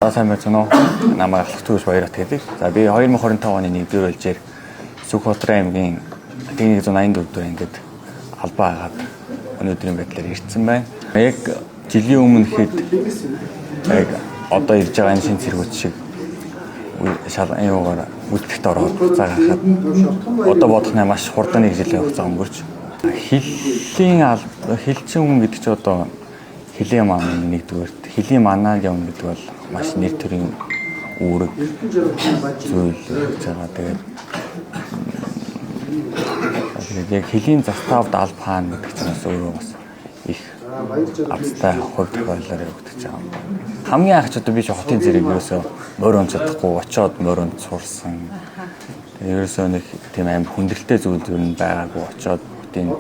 Сайн байна уу? Намайг Алхтүрс Баярат гэдэг. За би 2025 оны 1-р улжээр Сүхбаатар аймгийн 184 дэх ангид албаа агаад өнөөдрийн байдлаар ирсэн байна. Яг жилийн өмнө хэд яг одоо ирж байгаа энэ шинэ цэргүүд шиг шалган юугаар үлдэхт ороод буцаа гахад одоо бодохнаа маш хурдан нэг жилийн хугацаа өнгөрч хэлчин хүн гэдэг чинь одоо хэлийн маань нэгдүгээр хэлийн манаа юм гэдэг бол маш нэр төрийн үүрэг зүйл гэж байгаа. Тэгээд яг хэлийн заставд аль хаана гэдэг чинь бас өөрөө бас их авцтай хувь тохиолдолоор явагдаж байгаа. Хамгийн анх ч одоо би ч хотын зэрэг ерөөсөө морин чадахгүй очиод моринд сурсан. Ерөөсөө нэг тийм аим хүндрэлтэй зүйл юу байгаагүй очиод энэ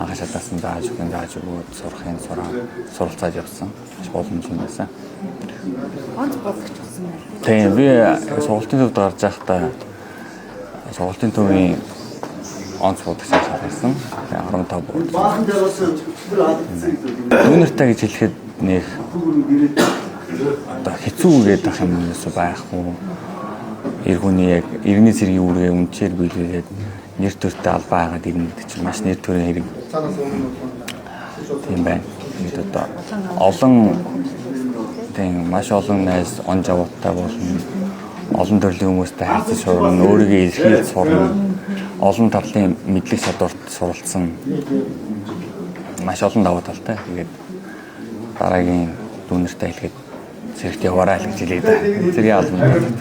анхаас шатаасан зааж өгөөд сурахын суралцаад явсан. Маш боломжтой байсан. Онц бодогч болсон байна. Тийм би сургалтын төвд гарч байхдаа сургалтын төвийн онц бодогч байсан. 15 бод. Үнэртэй гэж хэлэхэд нэг одоо хэцүү гээд ах юм ерөөсөй байхгүй. Эр хүний яг иргэний цэргийн үүргээ үнчээр биелүүлээд нэр төртэй албаа агаад ирнэ гэдэг чинь маш нэр төрийн хэрэг. Тийм байна. Бид одоо олон тийм маш олон найз он жавуутай болно. Олон төрлийн хүмүүстэй харьцаж сурна, өөрийгөө илэрхийлж сурна. Олон талын мэдлэг чадварт суралцсан. Маш олон давуу талтай. Тэгээд дараагийн дүүнэртэй хэлгээд цэрэгт яваарай л гэж хэлээ да. Цэргийн албан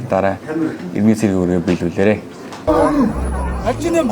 дараа иргэний цэргийн үүргээ биелүүлээрэй. Ачинэм.